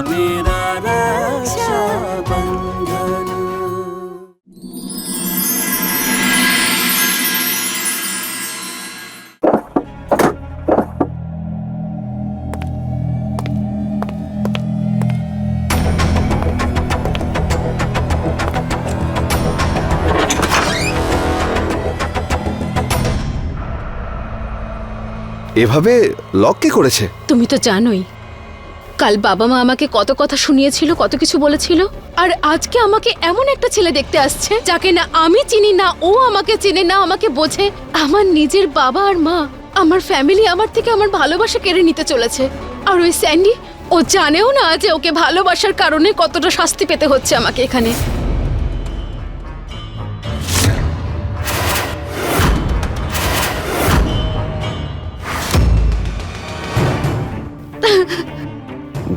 मेरा रक्षाबंधन। এভাবে লক কে করেছে? তুমি তো জানোই কাল বাবা মা আমাকে কত কথা শুনিয়েছিল, কত কিছু বলেছিল, আর আজকে আমাকে এমন একটা ছেলে দেখতে আসছে যাকে না আমি চিনি না ও আমাকে চেনে না, আমাকে বোঝে। আমার নিজের বাবা আর মা, আমার ফ্যামিলি আমার থেকে আমার ভালোবাসা কেড়ে নিতে চলেছে। আর ওই স্যান্ডি, ও জানেও না যে ওকে ভালোবাসার কারণে কতটা শাস্তি পেতে হচ্ছে আমাকে এখানে।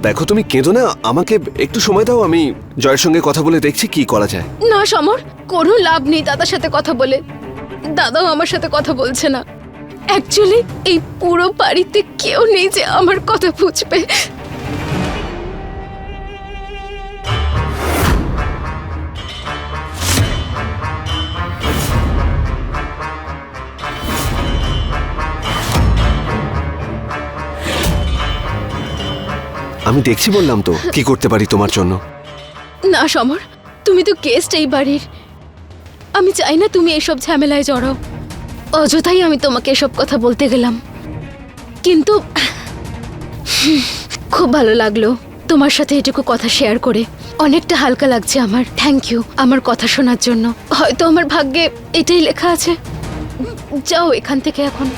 দেখো তুমি কেঁদো না, আমাকে একটু সময় দাও, আমি জয়ের সঙ্গে কথা বলে দেখছি কি করা যায়। না সমর, কোনো লাভ নেই দাদার সাথে কথা বলে। দাদাও আমার সাথে কথা বলছে না। অ্যাকচুয়ালি এই পুরো বাড়িতে কেউ নেই যে আমার কথা বুঝবে। আমি দেখছি বললাম তো কি করতে পারি তোমার জন্য। না সমর, তুমি তো গেস্ট এই বাড়ির। আমি চাই না তুমি এসব ঝামেলায় জড়াও। অযথাই আমি তোমাকে এসব কথা বলতে গেলাম, কিন্তু খুব ভালো লাগলো তোমার সাথে এটুকু কথা শেয়ার করে। অনেকটা হালকা লাগছে আমার। থ্যাংক ইউ আমার কথা শোনার জন্য। হয়তো আমার ভাগ্যে এটাই লেখা আছে। যাও এখান থেকে এখন।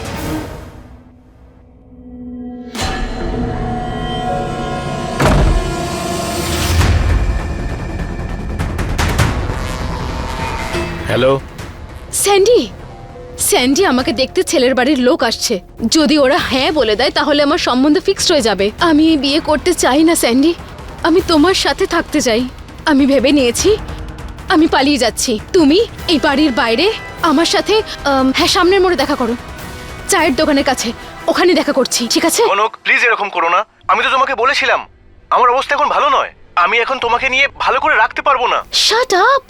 হ্যালো স্যান্ডি, স্যান্ডি আমাকে দেখতে ছেলের বাড়ির লোক আসছে। যদি ওরা হ্যাঁ বলে দেয় তাহলে আমার সম্বন্ধ ফিক্সড হয়ে যাবে। আমি এই বিয়ে করতে চাই না স্যান্ডি, আমি তোমার সাথে থাকতে চাই। আমি ভেবে নিয়েছি আমি পালিয়ে যাচ্ছি। তুমি এই বাড়ির বাইরে আমার সাথে হ্যাঁ সামনের মোড়ে দেখা করো, চায়ের দোকানের কাছে, ওখানে দেখা করছি, ঠিক আছে? কনক প্লিজ এরকম করো না। আমি তো তোমাকে বলেছিলাম আমার অবস্থা এখন ভালো নয়। আমি এখন তোমাকে নিয়ে ভালো করে রাখতে পারবো না। Shut up!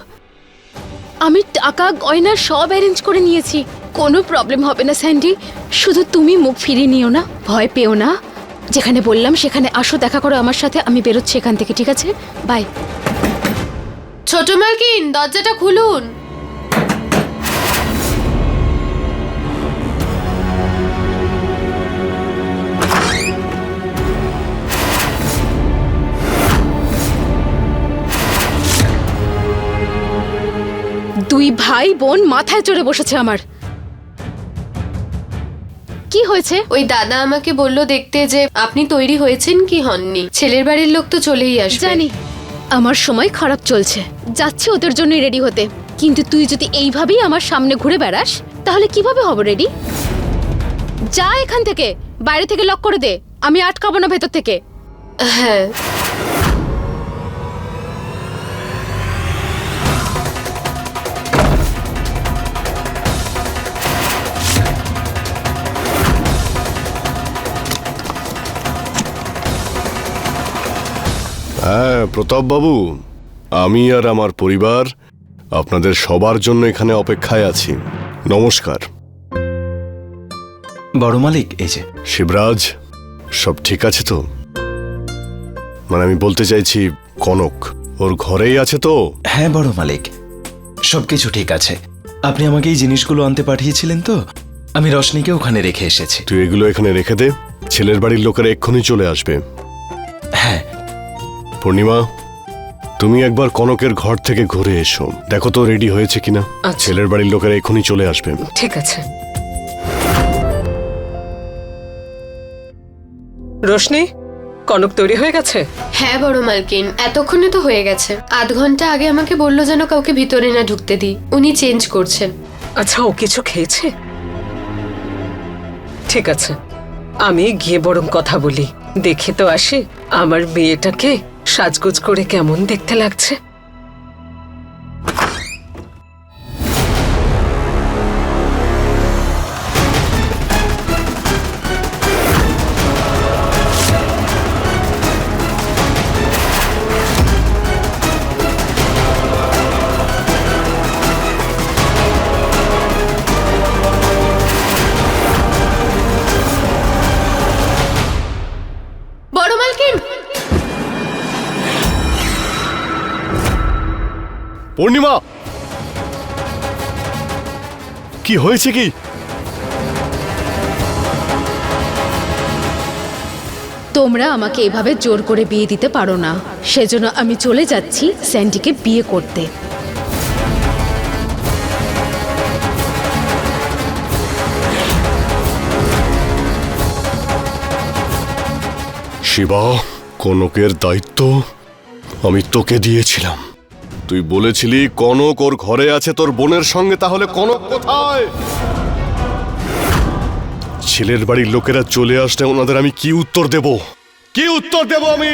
আমি টাকা গয়না সব অ্যারেঞ্জ করে নিয়েছি, কোনো প্রবলেম হবে না স্যান্ডি। শুধু তুমি মুখ ফিরিয়ে নিও না, ভয় পেও না। যেখানে বললাম সেখানে আসো, দেখা করো আমার সাথে। আমি বেরোচ্ছি এখান থেকে, ঠিক আছে? বাই। ছোট মালকিন, দরজাটা খুলুন। দুই ভাই বোন মাথায় চড়ে বসেছে আমার। কি হয়েছে? ওই দাদা আমাকে বলল দেখতে যে আপনি তৈরি হয়েছেন কি হননি। ছেলের বাড়ির লোক তো চলেই আসবে। জানি আমার সময় খারাপ চলছে, যাচ্ছি ওদের জন্যই রেডি হতে। কিন্তু তুই যদি এইভাবেই আমার সামনে ঘুরে বেড়াস তাহলে কিভাবে হব রেডি? যা এখান থেকে, বাইরে থেকে লক করে দে, আমি আটকাবো না ভেতর থেকে। হ্যাঁ হ্যাঁ প্রতাপ বাবু, আমি আর আমার পরিবার আপনাদের সবার জন্য এখানে অপেক্ষায় আছি। নমস্কার। বড় মালিক এই যে। শিবরাজ, সব ঠিক আছে তো? মানে আমি বলতে চাইছি কনক ওর ঘরেই আছে তো? হ্যাঁ বড় মালিক, সবকিছু ঠিক আছে। আপনি আমাকে এই জিনিসগুলো আনতে পাঠিয়েছিলেন তো, আমি রশনিকে ওখানে রেখে এসেছি। তুই এগুলো এখানে রেখে দে, ছেলের বাড়ির লোকেরা এক্ষুনি চলে আসবে। হ্যাঁ। পূর্ণিমা, তুমি একবার কনকের ঘর থেকে ঘুরে এসো, দেখো তো রেডি হয়েছে কিনা। ছেলের বাড়ির লোকেরা এক্ষুনি চলে আসবে। ঠিক আছে। রোশনি, কনক তৈরি হয়ে গেছে? হ্যাঁ বড় মালকিন, এতক্ষণে তো হয়ে গেছে। আধ ঘন্টা আগে আমাকে বললো যেন কাউকে ভিতরে না ঢুকতে দিই। উনি চেঞ্জ করছেন। আচ্ছা, ও কিছু খেয়েছে? ঠিক আছে, আমি গিয়ে বরং কথা বলি, দেখে তো আসি আমার মেয়েটাকে সাজগোজ করে কেমন দেখতে লাগছে। পূর্ণিমা, কি হয়েছে কি? তোমরা আমাকে এভাবে জোর করে বিয়ে দিতে পারো না, সেজন্য আমি চলে যাচ্ছি স্যান্ডিকে বিয়ে করতে। শিবা, কনকের দায়িত্ব আমি তোকে দিয়েছিলাম। তুই বলেছিলি কনক ওর ঘরে আছে তোর বোনের সঙ্গে, তাহলে কনক কোথায়? ছেলের বাড়ির লোকেরা চলে আসলে ওনাদের আমি কি উত্তর দেব? কি উত্তর দেব আমি?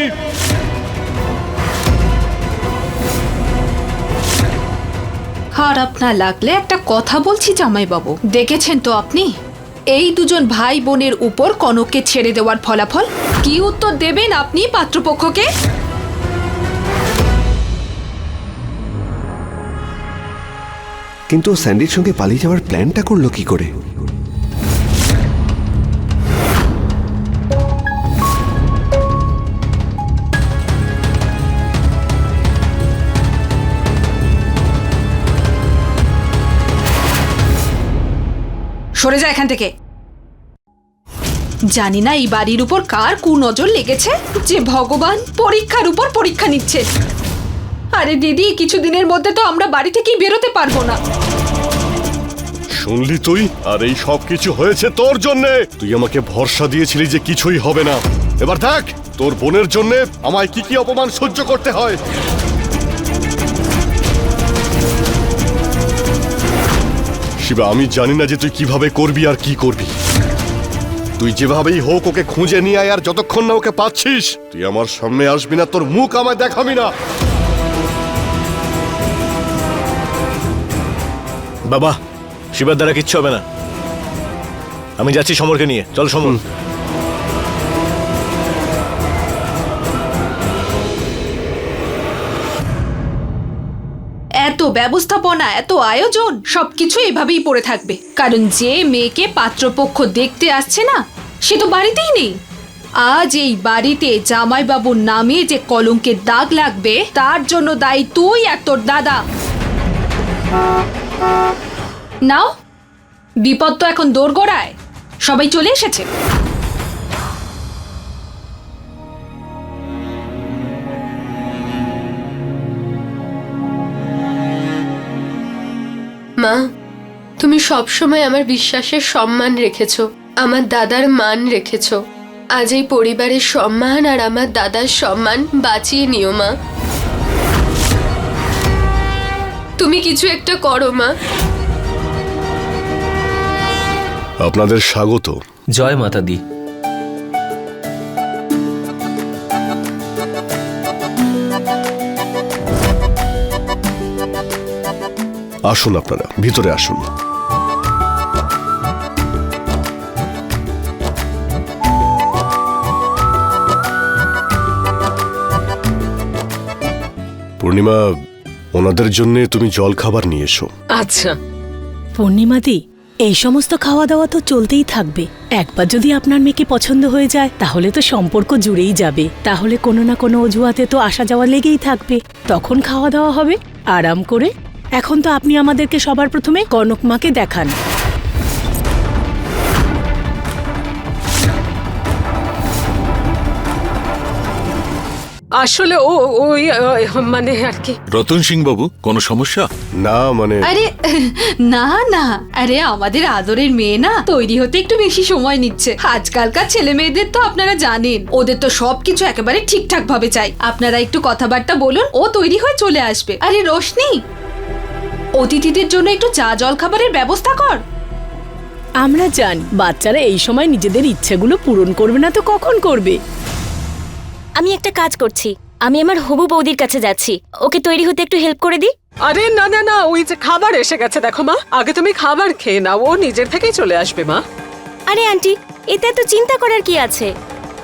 খারাপ না লাগলে একটা কথা বলছি জামাইবাবু, দেখেছেন তো আপনি এই দুজন ভাই বোনের উপর কনককে ছেড়ে দেওয়ার ফলাফল? কি উত্তর দেবেন আপনি পাত্রপক্ষকে? কিন্তু ও স্যান্ডির সঙ্গে পালিয়ে যাওয়ার প্ল্যানটা করলো কি করে? সরে যা এখান থেকে। জানি না এই বাড়ির উপর কার কুনজর লেগেছে যে ভগবান পরীক্ষার উপর পরীক্ষা নিচ্ছে। আরে দিদি, কিছুদিনের মধ্যে তো আমরা বাড়ি থেকেই বেরোতে পারবো না। শুনলি তুই? আর এই সব কিছু হয়েছে তোর জন্যে। তুই আমাকে ভরসা দিয়েছিলি যে কিছুই হবে না। এবার দেখ তোর বোনের জন্যে আমায় কি কি অপমান সহ্য করতে হয়। শিবা, আমি জানি না যে তুই কিভাবে করবি আর কি করবি। তুই যেভাবেই হোক ওকে খুঁজে নিয়ে আয়, আর যতক্ষণ না ওকে পাচ্ছিস তুই আমার সামনে আসবি না, তোর মুখ আমায় দেখাবি না। বাবা, শিবার দ্বারা কিচ্ছু হবে না। আমি যাচ্ছি সমরকে নিয়ে। চল সমর। এত ব্যবস্থাপনা, এত আয়োজন, সবকিছু এভাবেই পড়ে থাকবে। কারণ যে মেয়েকে পাত্রপক্ষ দেখতে আসছে না, সে তো বাড়িতেই নেই। আজ এই বাড়িতে জামাইবাবুর নামে যে কলঙ্কের দাগ লাগবে, তার জন্য দায়ী তুই আর তোর দাদা। নাও, বিপদ তো এখন দোরগোড়ায়, সবাই চলে এসেছে। মা, তুমি সবসময় আমার বিশ্বাসের সম্মান রেখেছো, আমার দাদার মান রেখেছো। আজ এই পরিবারের সম্মান আর আমার দাদার সম্মান বাঁচিয়ে নিও মা। তুমি কিছু একটা করো মা। আপনাদের স্বাগত। জয় মাতা দি। আসুন, আপনারা ভিতরে আসুন। পূর্ণিমা, ওনাদের জন্য তুমি জল খাবার নিয়ে এসো। আচ্ছা। পূর্ণিমাদি, এই সমস্ত খাওয়া দাওয়া তো চলতেই থাকবে। একবার যদি আপনার মেয়েকে পছন্দ হয়ে যায় তাহলে তো সম্পর্ক জুড়েই যাবে। তাহলে কোনো না কোনো অজুহাতে তো আসা যাওয়া লেগেই থাকবে। তখন খাওয়া দাওয়া হবে আরাম করে। এখন তো আপনি আমাদেরকে সবার প্রথমে কনক মাকে দেখান। আসলে ওই মানে আর কি। রতন সিং বাবু, কোনো সমস্যা? না মানে আরে না না, আরে আমাদের আদরের মেয়ে না, তৈরি হতে একটু বেশি সময় নিচ্ছে। আজকালকার ছেলে মেয়েদের তো আপনারা জানেন, ওদের তো সবকিছু একেবারে ঠিকঠাক ভাবে চাই। আপনারা একটু কথাবার্তা বলুন, ও তৈরি হয়ে চলে আসবে। আরে রোশনি, অতিথিদের জন্য একটু চা জল খাবারের ব্যবস্থা কর। আমরা জানি বাচ্চারা এই সময় নিজেদের ইচ্ছেগুলো পূরণ করবে না তো কখন করবে। আমি একটা কাজ করছি, আমি আমার হবু বৌদির কাছে যাচ্ছি, ওকে তৈরি হতে একটু হেল্প করে দিই। আরে না না না, ওই যে খাবার এসে গেছে দেখো মা, আগে তুমি খাবার খেয়ে নাও, ও নিজের থেকেই চলে আসবে মা। আরে আন্টি, এতে এত চিন্তা করার কি আছে?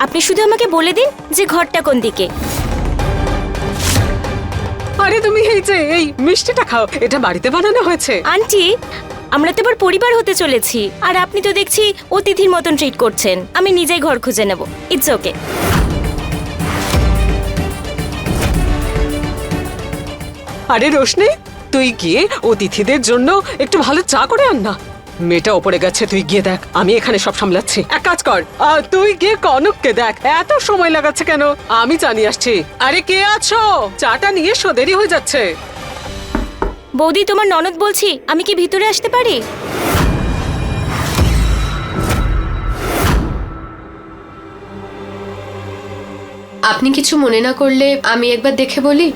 আপনি শুধু আমাকে বলে দিন যে ঘরটা কোন দিকে। আরে তুমি এই যে এই মিষ্টিটা খাও, এটা বাড়িতে বানানো হয়েছে। আন্টি, আমরা তো এবার পরিবার হতে চলেছি, আর আপনি তো দেখছি অতিথির মতন ট্রিট করছেন। আমি নিজেই ঘর খুঁজে নেব, ইটস ওকে। আরে রোশনি, তুই গিয়ে অতিথিদের জন্য একটু ভালো চা করে আন না। মেয়েটা ওপরে গেছে, তুই গিয়ে দেখ, আমি এখানে সব সামলাচ্ছি। এক কাজ কর, তুই গিয়ে কনককে দেখ, এত সময় লাগাচ্ছে কেন, আমি চা নিয়ে আসছি। আরে কে আছো? চাটা নিয়ে এসো, দেরি হয়ে যাচ্ছে। বৌদি, তোমার ননদ বলছি, আমি কি ভিতরে আসতে পারি? আপনি কিছু মনে না করলে আমি একবার দেখে বলি।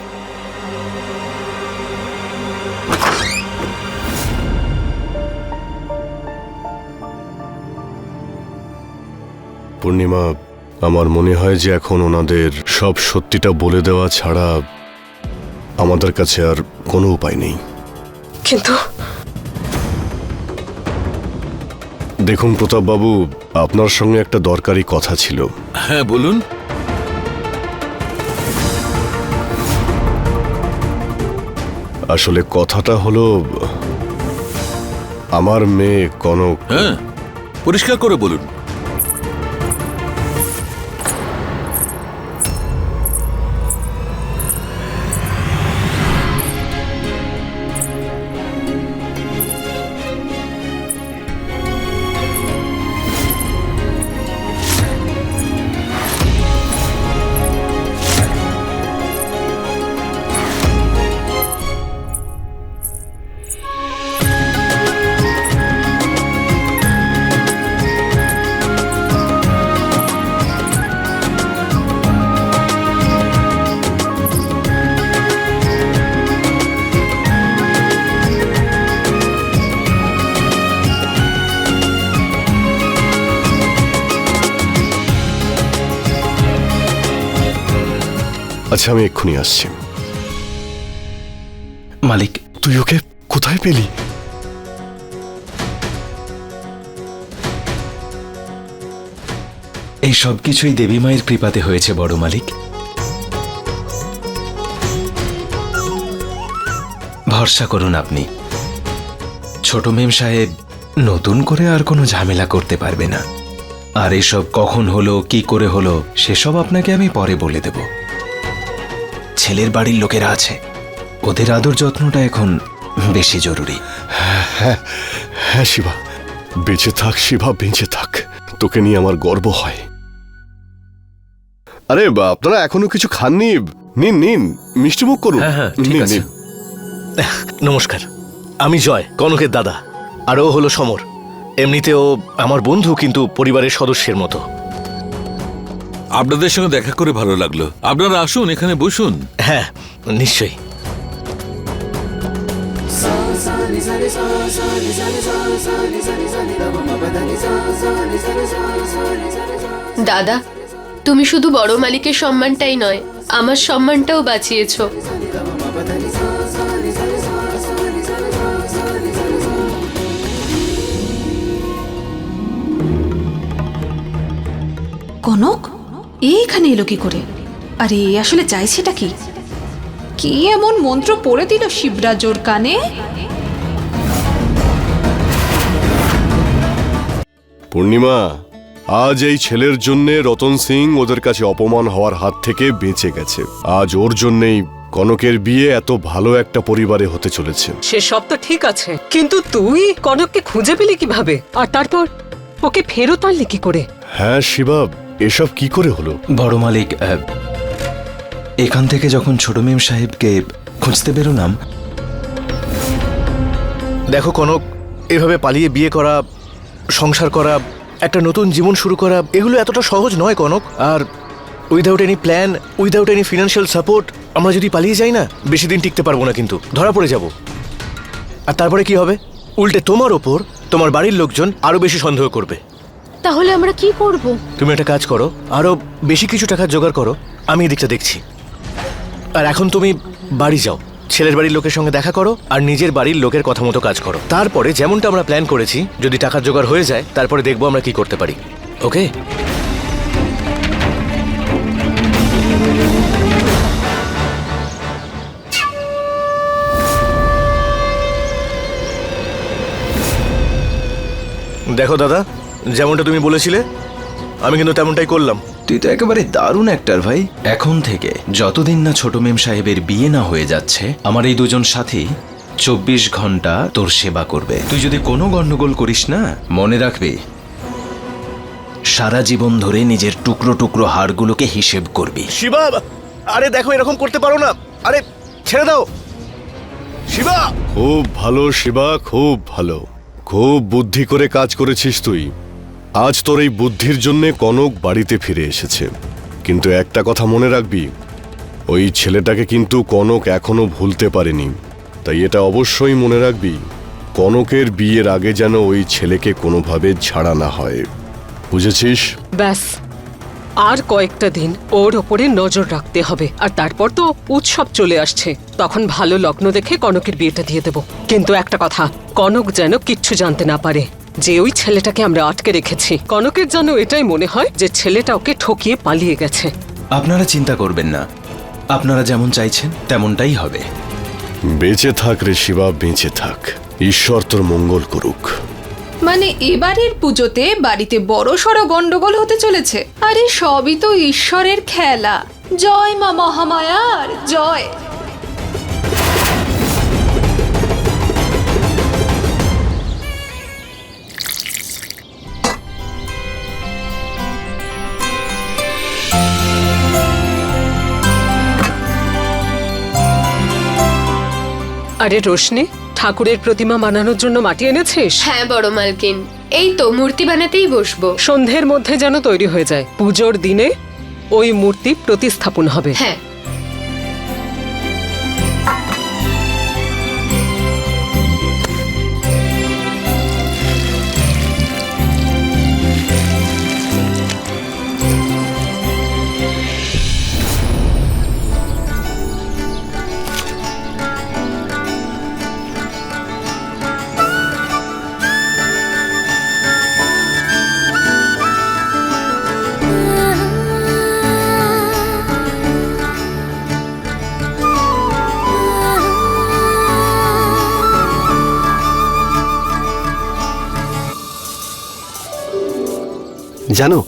পূর্ণিমা, আমার মনে হয় যে এখন ওনাদের সব সত্যিটা বলে দেওয়া ছাড়া আমাদের কাছে আর কোনো উপায় নেই। কিন্তু দেখুন প্রতাপ বাবু, আপনার সঙ্গে একটা দরকারি কথা ছিল। হ্যাঁ বলুন। আসলে কথাটা হলো, আমার মেয়ে কনক। হ্যাঁ, পরিষ্কার করে বলুন। আচ্ছা, আমি এক্ষুনি আসছি। মালিক, তুই ওকে কোথায় পেলি? এই সব কিছুই দেবী মায়ের কৃপাতে হয়েছে বড় মালিক। ভরসা করুন আপনি, ছোট মেম সাহেব নতুন করে আর কোনো ঝামেলা করতে পারবে না। আর এসব কখন হলো, কি করে হলো, সেসব আপনাকে আমি পরে বলে দেব। ছেলের বাড়ির লোকেরা আছে, ওদের আদর যত্নটা এখন বেশি জরুরি। হ্যাঁ হ্যাঁ শিবা, বেঁচে থাক শিবা, বেঁচে থাক, তোকে নিয়ে আমার গর্ব হয়। আরে আপনারা এখনো কিছু খাননি, নিন নিন, মিষ্টি মুখ করুন। হ্যাঁ, ঠিক নিন, আছে। নিন। নমস্কার, আমি জয়, কনকের দাদা। আর ও হলো সমর। এমনিতে ও আমার বন্ধু, কিন্তু পরিবারের সদস্যের মতো। আপনাদের সঙ্গে দেখা করে ভালো লাগলো। আপনারা আসুন, এখানে বসুন। হ্যাঁ, নিশ্চয়ই। দাদা, তুমি শুধু বড় মালিকের সম্মানটাই নয়, আমার সম্মানটাও বাঁচিয়েছো। কনক এইখানে এলো কি করে? আরে আসলে চাইছেটা কি? কি এমন মন্ত্র পড়ে দিল শিবরাজোর কানে? পূর্ণিমা, আজ এই ছেলের জন্যে রতন সিং ওদের কাছে অপমান হওয়ার হাত থেকে বেঁচে গেছে। আজ ওর জন্যেই কনকের বিয়ে এত ভালো একটা পরিবারে হতে চলেছে। সে সব তো ঠিক আছে, কিন্তু তুই কনককে খুঁজে পেলি কিভাবে? আর তারপর ওকে ফেরত আনলি কি করে? হ্যাঁ শিবা, এসব কি করে হলো? বড় মালিক, এখান থেকে যখন ছোট মেম সাহেবকে খুঁজতে বেরোলাম। দেখো কনক, এভাবে পালিয়ে বিয়ে করা, সংসার করা, একটা নতুন জীবন শুরু করা, এগুলো এতটা সহজ নয় কনক। আর without any plan, without any financial support আমরা যদি পালিয়ে যাই না, বেশি দিন টিকতে পারবো না, কিন্তু ধরা পড়ে যাব। আর তারপরে কি হবে? উল্টে তোমার ওপর তোমার বাড়ির লোকজন আরো বেশি সন্দেহ করবে। তাহলে আমরা কি করব? তুমি একটা কাজ করো, আরো বেশি কিছু টাকা জোগাড় করো, আমি এদিকটা দেখছি। আর এখন তুমি বাড়ি যাও, ছেলের বাড়ির লোকের সঙ্গে দেখা করো, আর নিজের বাড়ির লোকের কথা মতো কাজ করো। তারপরে যেমনটা আমরা প্ল্যান করেছি, যদি টাকার জোগাড় হয়ে যায়, তারপরে দেখবো আমরা কি করতে পারি। ওকে? দেখো দাদা, যেমনটা তুমি বলেছিলে আমি কিন্তু তেমনটাই করলাম। তুই তো একেবারে দারুণ অ্যাক্টর ভাই। এখন থেকে যতদিন না ছোট মেম সাহেবের বিয়ে না হয়ে যাচ্ছে, আমার এই দুজন সাথী 24 ঘন্টা তোর সেবা করবে। তুই যদি কোনো গন্ডগোল করিস না, মনে রাখবি সারা জীবন ধরে নিজের টুকরো টুকরো হাড়গুলোকে হিসেব করবি। শিবা, আরে দেখো, এরকম করতে পারো না। আরে ছেড়ে দাও শিবা। খুব ভালো শিবা, খুব ভালো, খুব বুদ্ধি করে কাজ করেছিস তুই। আজ তোর এই বুদ্ধির জন্যে কনক বাড়িতে ফিরে এসেছে। কিন্তু একটা কথা মনে রাখবি, ওই ছেলেটাকে কিন্তু কনক এখনো ভুলতে পারেনি। তাই এটা অবশ্যই মনে রাখবি, কনকের বিয়ের আগে যেন ওই ছেলেকে কোনোভাবে ছাড়া না হয়, বুঝেছিস? ব্যাস, আর কয়েকটা দিন ওর ওপরে নজর রাখতে হবে। আর তারপর তো উৎসব চলে আসছে, তখন ভালো লগ্ন দেখে কনকের বিয়েটা দিয়ে দেব। কিন্তু একটা কথা, কনক যেন কিচ্ছু জানতে না পারে যে ওই ছেলেটাকে আমরা আটকে রেখেছি। কনকের যেন এটাই মনে হয় যে ছেলেটা ওকে ঠকিয়ে পালিয়ে গেছে। আপনারা চিন্তা করবেন না, আপনারা যেমন চাইছেন তেমনটাই হবে। বেঁচে থাক রে শিবা, বেঁচে থাক। ঈশ্বর তোর মঙ্গল করুক। মানে এবারের পুজোতে বাড়িতে বড় সড়ো গন্ডগোল হতে চলেছে। আরে সবই তো ঈশ্বরের খেলা। জয় মা মহামায়ার জয়। আরে রোশনি, ঠাকুরের প্রতিমা বানানোর জন্য মাটি এনেছিস? হ্যাঁ বড় মালকিন, এই তো মূর্তি বানাতেই বসবো। সন্ধ্যের মধ্যে যেন তৈরি হয়ে যায়। পুজোর দিনে ওই মূর্তি প্রতিস্থাপন হবে। হ্যাঁ। জানো,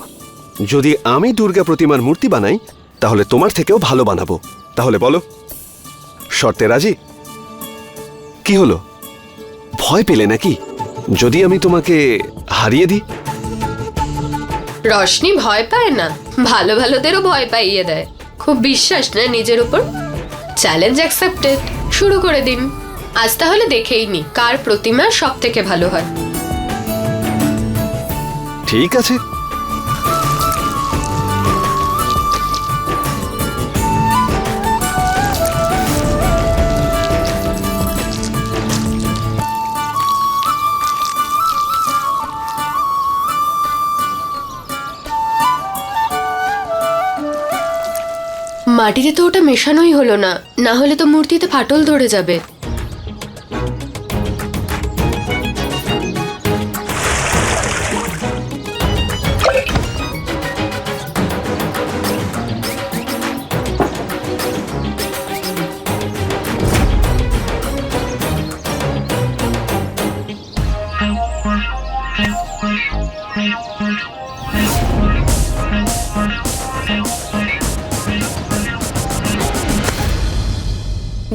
যদি আমি দুর্গা প্রতিমার মূর্তি বানাই তাহলে তোমার থেকেও ভালো বানাবো। তাহলে বলো, শর্তে রাজি? কি হলো, ভয় পেলে নাকি? যদি আমি তোমাকে হারিয়ে দিই? রশনি ভয় পায় না, ভালো ভালোদেরও ভয় পাইয়ে দেয়। খুব বিশ্বাস না নিজের উপর। চ্যালেঞ্জ অ্যাকসেপ্টেড, শুরু করে দিন। আজ তাহলে দেখেই নি কার প্রতিমা সব থেকে ভালো হয়। ঠিক আছে। মাটিতে তো ওটা মেশানোই হলো না, না হলে তো মূর্তিতে ফাটল ধরে যাবে।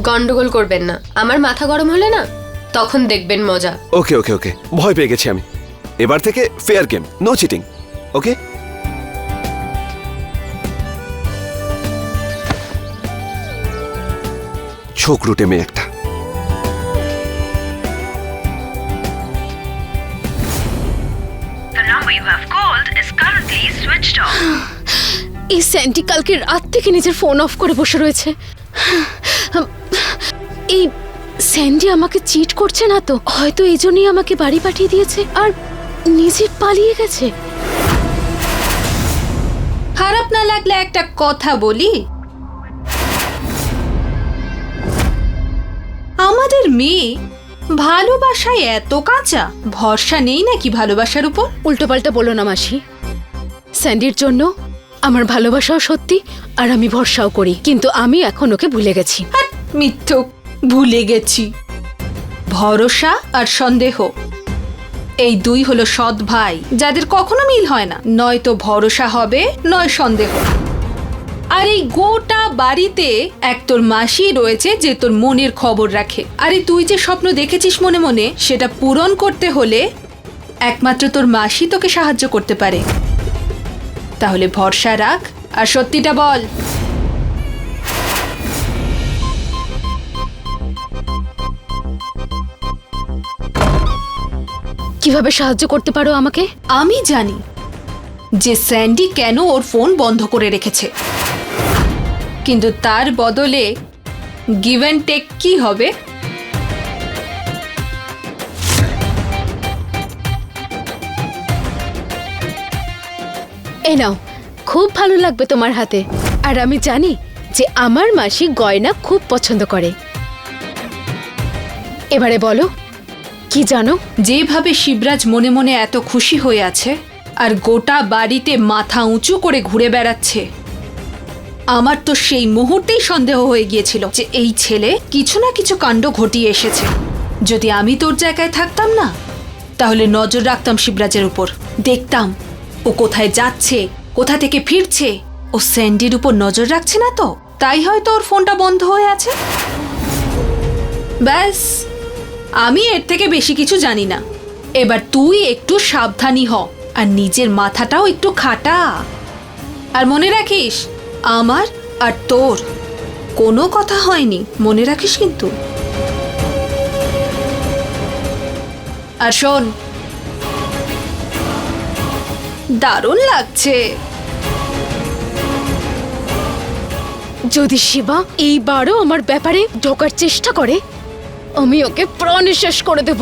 গন্ডগোল করবেন না, আমার মাথা গরম হলে না তখন দেখবেন মজা। ওকে ওকে ওকে, ভয় পেয়ে গেছি আমি। এবার থেকে ফেয়ার গেম, নো চিটিং। ওকে? ছোকরুটে মেয়ে একটা। এই স্যান্ডি কালকে রাত থেকে নিজের ফোন অফ করে বসে রয়েছে। এই স্যান্ডি আমাকে চিট করছে না তো? হয়তো এই জন্যই আমাকে বাড়ি পাঠিয়ে দিয়েছে আর নিজে পালিয়ে গেছে। খারাপ না লাগলে একটা কথা বলি, আমাদের মেয়ে ভালোবাসায় এত কাঁচা, ভরসা নেই নাকি ভালোবাসার উপর? উল্টোপাল্টা বলো না মাসি। স্যান্ডির জন্য আমার ভালোবাসাও সত্যি আর আমি ভরসাও করি, কিন্তু আমি এখন ওকে ভুলে গেছি। মিথ্যুক, ভুলে গেছি। ভরসা আর সন্দেহ, এই দুই হলো সৎ ভাই, যাদের কখনো মিল হয় না। নয়তো ভরসা হবে, নয় সন্দেহ। আর এই গোটা বাড়িতে এক তোর মাসি রয়েছে যে তোর মনের খবর রাখে। আরে তুই যে স্বপ্ন দেখেছিস মনে মনে, সেটা পূরণ করতে হলে একমাত্র তোর মাসি তোকে সাহায্য করতে পারে। তাহলে ভরসা রাখ আর সত্যিটা বল। কিভাবে সাহায্য করতে পারো আমাকে? আমি জানি যে স্যান্ডি কেন ওর ফোন বন্ধ করে রেখেছে, কিন্তু তার বদলে গিভ অ্যান্ড টেক কি হবে? এই নাও, খুব ভালো লাগবে তোমার হাতে। আর আমি জানি যে আমার মাসি গয়না খুব পছন্দ করে। এবারে বলো, কি জানো? যেভাবে শিবরাজ মনে মনে এত খুশি হয়ে আছে আর গোটা বাড়িতে মাথা উঁচু করে ঘুরে বেড়াচ্ছে, আমার তো সেই মুহূর্তেই সন্দেহ হয়ে গিয়েছিল যে এই ছেলে কিছু না কিছু কাণ্ড ঘটিয়ে এসেছে। যদি আমি তোর জায়গায় থাকতাম না, তাহলে নজর রাখতাম শিবরাজের উপর, দেখতাম ও কোথায় যাচ্ছে, কোথা থেকে ফিরছে। ও স্যান্ডির উপর নজর রাখছে না তো, তাই হয়তো ওর ফোনটা বন্ধ হয়ে আছে। ব্যাস, আমি এর থেকে বেশি কিছু জানি না। এবার তুই একটু সাবধানী হ আর নিজের মাথাটাও একটু খাটা। আর মনে রাখিস, আমার আর তোর কোনো কথা হয়নি, মনে রাখিস কিন্তু। আর শোন, দারুণ লাগছে। যদি শিবা এইবারও আমার ব্যাপারে ঢোকার চেষ্টা করে, আমি ওকে প্রাণে শেষ করে দেব।